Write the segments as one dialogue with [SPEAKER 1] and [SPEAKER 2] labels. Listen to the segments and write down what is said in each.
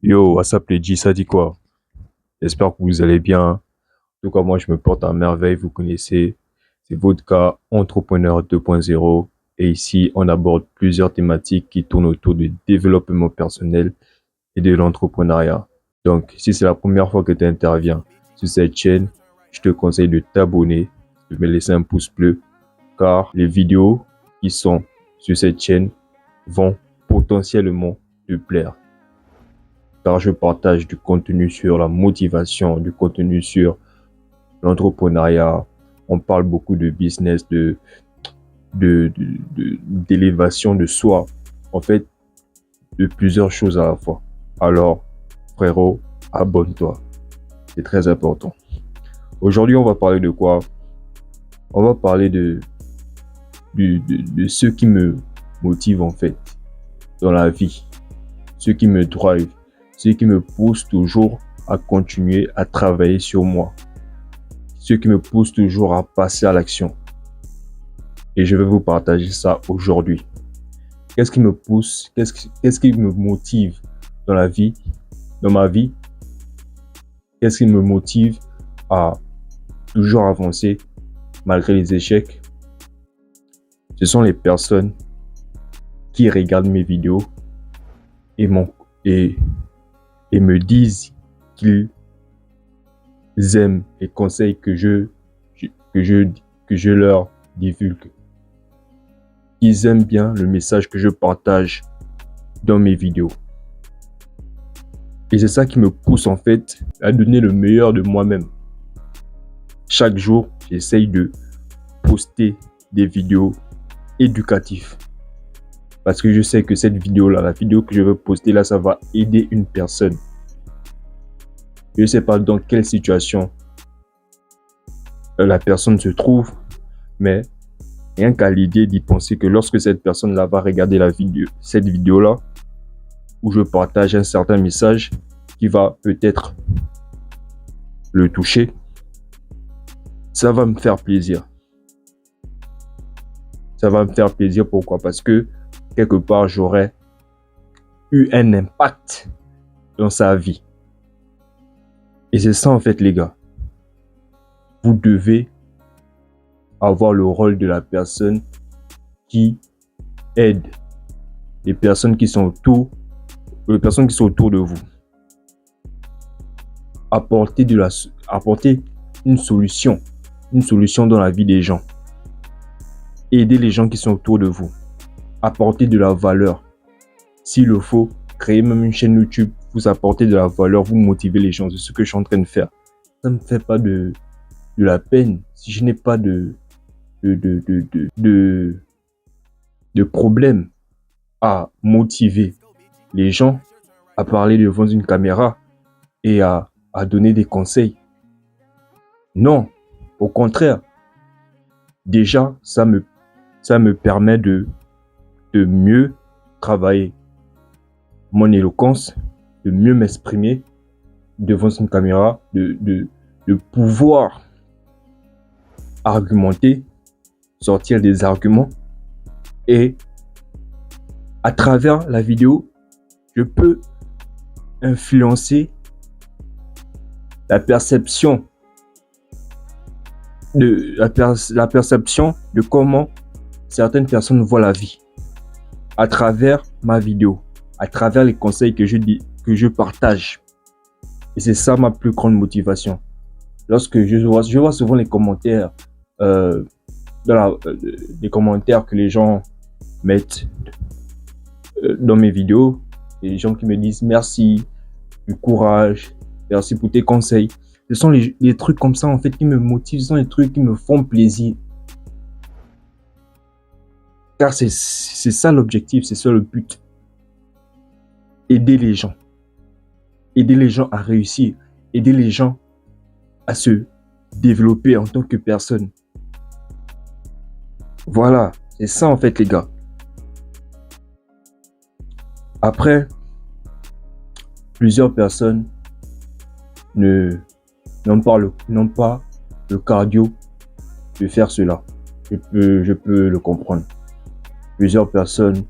[SPEAKER 1] Yo, WhatsApp les G, ça dit quoi? J'espère que vous allez bien. En tout cas, moi, je me porte à merveille, vous connaissez. C'est votre cas Entrepreneur 2.0. Et ici, on aborde plusieurs thématiques qui tournent autour du développement personnel et de l'entrepreneuriat. Donc, si c'est la première fois que tu interviens sur cette chaîne, je te conseille de t'abonner, de me laisser un pouce bleu, car les vidéos qui sont sur cette chaîne vont potentiellement te plaire. Car je partage du contenu sur la motivation, du contenu sur l'entrepreneuriat. On parle beaucoup de business, d'élévation de soi. En fait, de plusieurs choses à la fois. Alors, frérot, abonne-toi. C'est très important. Aujourd'hui, on va parler de quoi? On va parler de ce qui me motive en fait dans la vie. Ce qui me drive. Ce qui me pousse toujours à continuer à travailler sur moi. Ce qui me pousse toujours à passer à l'action. Et je vais vous partager ça aujourd'hui. Qu'est-ce qui me pousse? Qu'est-ce qui me motive dans la vie, dans ma vie? Qu'est-ce qui me motive à toujours avancer malgré les échecs? Ce sont les personnes qui regardent mes vidéos et me disent qu'ils aiment les conseils que je leur divulgue. Ils aiment bien le message que je partage dans mes vidéos. Et c'est ça qui me pousse en fait à donner le meilleur de moi-même. Chaque jour, j'essaye de poster des vidéos éducatives. Parce que je sais que cette vidéo-là, la vidéo que je veux poster là, ça va aider une personne. Je ne sais pas dans quelle situation la personne se trouve, mais rien qu'à l'idée d'y penser que lorsque cette personne-là va regarder cette vidéo-là, où je partage un certain message qui va peut-être le toucher, ça va me faire plaisir. Ça va me faire plaisir, pourquoi? Parce que quelque part, j'aurais eu un impact dans sa vie. Et c'est ça en fait les gars. Vous devez avoir le rôle de la personne qui aide les personnes qui sont autour de vous. Apporter une solution dans la vie des gens. Aider les gens qui sont autour de vous. Apporter de la valeur. S'il le faut, créer même une chaîne YouTube, vous apporter de la valeur, vous motiver les gens. C'est ce que je suis en train de faire. Ça ne me fait pas de la peine si je n'ai pas de problème à motiver les gens à parler devant une caméra et à donner des conseils. Non, au contraire. Déjà, ça me permet de mieux travailler mon éloquence, de mieux m'exprimer devant une caméra, de pouvoir argumenter, sortir des arguments, et à travers la vidéo, je peux influencer la perception de comment certaines personnes voient la vie à travers ma vidéo, à travers les conseils que je partage. Et c'est ça ma plus grande motivation. Lorsque je vois souvent les commentaires, les commentaires que les gens mettent dans mes vidéos, et les gens qui me disent merci, du courage, merci pour tes conseils. Ce sont les trucs comme ça en fait qui me motivent, ce sont les trucs qui me font plaisir. Car c'est ça l'objectif, c'est ça le but. Aider les gens. Aider les gens à réussir. Aider les gens à se développer en tant que personne. Voilà, c'est ça en fait les gars. Après, plusieurs personnes n'ont pas le cardio de faire cela. Je peux le comprendre. Plusieurs personnes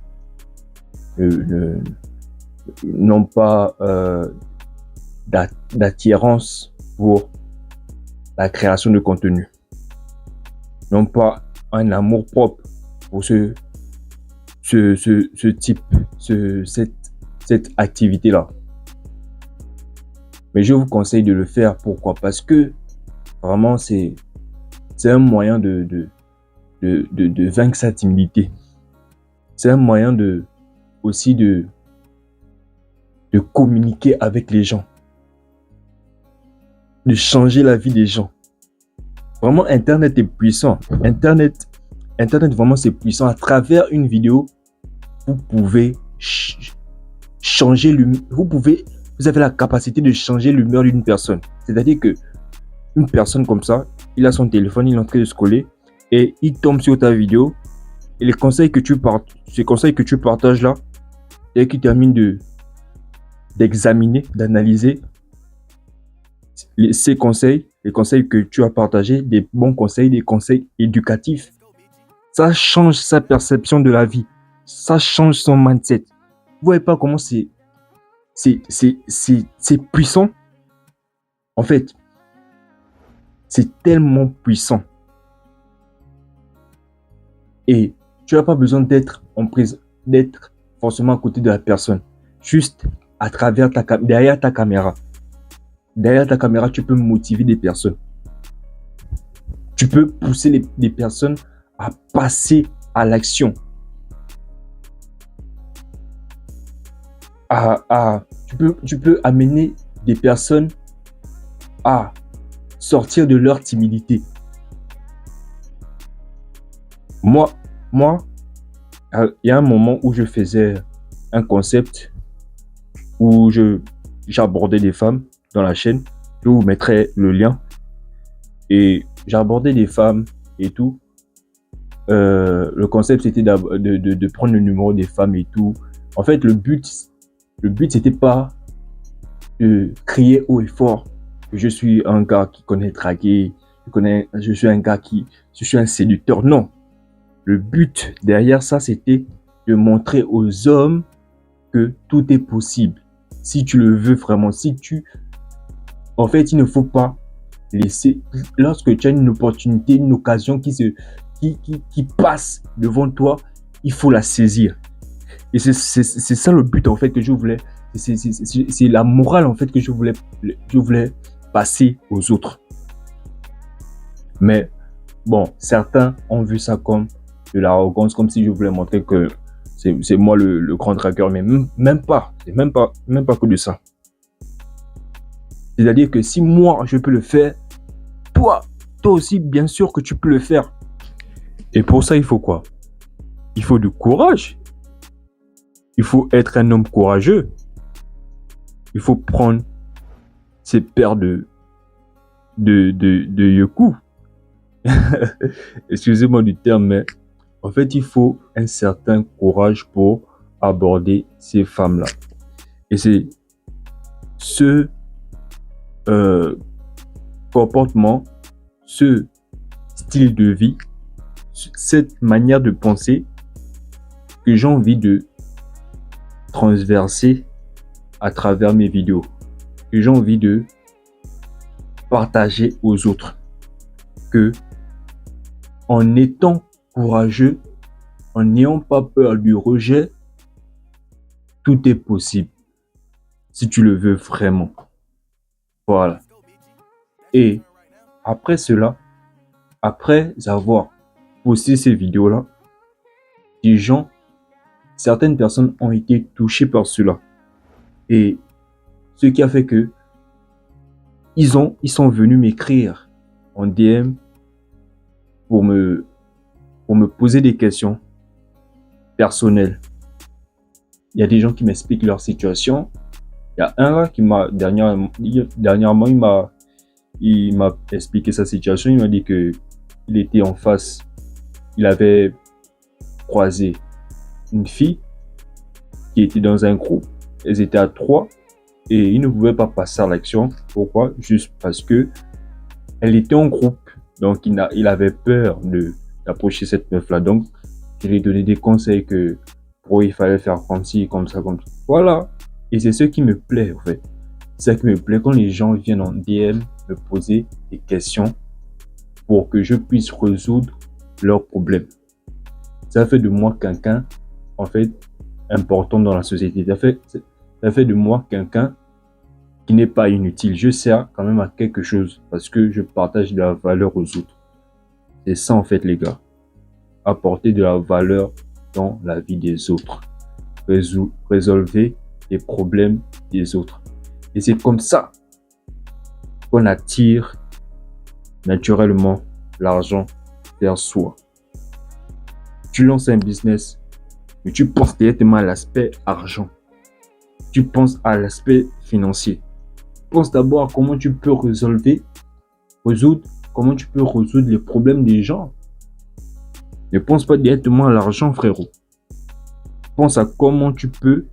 [SPEAKER 1] n'ont pas d'attirance pour la création de contenu, n'ont pas un amour propre pour ce type, cette activité-là. Mais je vous conseille de le faire. Pourquoi? Parce que vraiment, c'est un moyen de vaincre sa timidité. C'est un moyen aussi de communiquer avec les gens, de changer la vie des gens. Vraiment, Internet est puissant. Internet, vraiment, c'est puissant. À travers une vidéo, vous pouvez changer l'humeur. Vous avez la capacité de changer l'humeur d'une personne. C'est-à-dire que une personne comme ça, il a son téléphone, il est en train de scroller et il tombe sur ta vidéo. Et les conseils que tu partages là, et qu'il termine d'examiner, d'analyser ces conseils, les conseils que tu as partagés, des bons conseils, des conseils éducatifs, ça change sa perception de la vie, ça change son mindset. Vous voyez pas comment c'est puissant? En fait, c'est tellement puissant. Et tu n'as pas besoin d'être forcément à côté de la personne. Juste à travers derrière ta caméra. Derrière ta caméra, tu peux motiver des personnes. Tu peux pousser des personnes à passer à l'action. Tu peux amener des personnes à sortir de leur timidité. Moi, il y a un moment où je faisais un concept où j'abordais des femmes dans la chaîne. Je vous mettrai le lien. Et j'abordais des femmes et tout. Le concept, c'était de prendre le numéro des femmes et tout. En fait, le but, c'était pas de crier haut et fort que je suis un gars qui connaît draguer, je suis un séducteur. Non. Le but derrière ça, c'était de montrer aux hommes que tout est possible. Si tu le veux vraiment, en fait, il ne faut pas laisser, lorsque tu as une opportunité, une occasion qui passe devant toi, il faut la saisir. Et c'est ça le but en fait que je voulais, c'est la morale en fait que je voulais passer aux autres. Mais bon, certains ont vu ça comme de l'arrogance, comme si je voulais montrer que c'est moi le grand dragueur, mais même pas, c'est même pas que de ça. C'est-à-dire que si moi je peux le faire, toi aussi bien sûr que tu peux le faire. Et pour ça, il faut quoi? Il faut du courage. Il faut être un homme courageux. Il faut prendre ses paires de yoku. Excusez-moi du terme, mais en fait, il faut un certain courage pour aborder ces femmes-là. Et c'est ce comportement, ce style de vie, cette manière de penser que j'ai envie de transverser à travers mes vidéos, que j'ai envie de partager aux autres, que en étant courageux, en n'ayant pas peur du rejet, tout est possible si tu le veux vraiment. Voilà. Et après cela, après avoir posté ces vidéos-là, certaines personnes ont été touchées par cela. Et ce qui a fait que ils sont venus m'écrire en DM pour me poser des questions personnelles. Il y a des gens qui m'expliquent leur situation. Il y a un gars qui m'a dernièrement, il m'a expliqué sa situation. Il m'a dit que il était en face. Il avait croisé une fille qui était dans un groupe. Elles étaient à 3 et il ne pouvait pas passer à l'action. Pourquoi? Juste parce que elle était en groupe. Donc, il avait peur d'approcher cette meuf-là. Donc, je lui ai donné des conseils que il fallait faire comme ci, comme ça, comme ça. Voilà. Et c'est ce qui me plaît, en fait. C'est ça qui me plaît quand les gens viennent en DM me poser des questions pour que je puisse résoudre leurs problèmes. Ça fait de moi quelqu'un, en fait, important dans la société. Ça fait de moi quelqu'un qui n'est pas inutile. Je sers quand même à quelque chose parce que je partage de la valeur aux autres. C'est ça, en fait, les gars. Apporter de la valeur dans la vie des autres. Résolver les problèmes des autres. Et c'est comme ça qu'on attire naturellement l'argent vers soi. Tu lances un business, mais tu penses directement à l'aspect argent. Tu penses à l'aspect financier. Pense d'abord à comment tu peux comment tu peux résoudre les problèmes des gens. Ne pense pas directement à l'argent, frérot. Pense à comment tu peux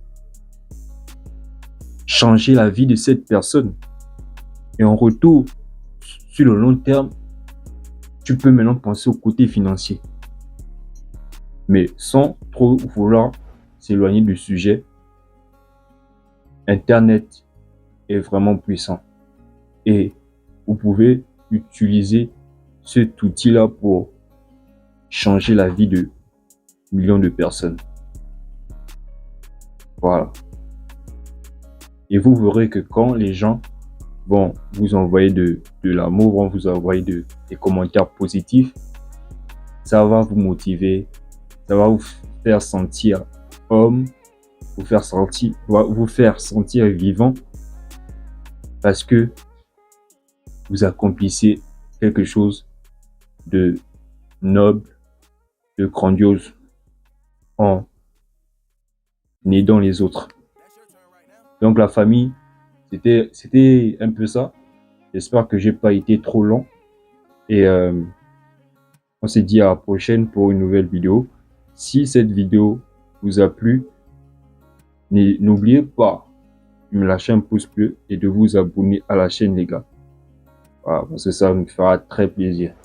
[SPEAKER 1] changer la vie de cette personne. Et en retour, sur le long terme, tu peux maintenant penser au côté financier. Mais sans trop vouloir s'éloigner du sujet, Internet est vraiment puissant. Et vous pouvez utiliser cet outil-là pour changer la vie de millions de personnes. Voilà. Et vous verrez que quand les gens vont vous envoyer de l'amour, vont vous envoyer des commentaires positifs, ça va vous motiver, ça va vous faire sentir homme, vous faire sentir vivant parce que vous accomplissez quelque chose de noble, de grandiose en aidant les autres. Donc la famille, c'était un peu ça. J'espère que j'ai pas été trop long et on se dit à la prochaine pour une nouvelle vidéo. Si cette vidéo vous a plu, n'oubliez pas de me lâcher un pouce bleu et de vous abonner à la chaîne, les gars. Voilà, parce que ça me fera très plaisir.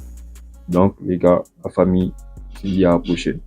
[SPEAKER 1] Donc les gars, la famille, on se dit à la prochaine.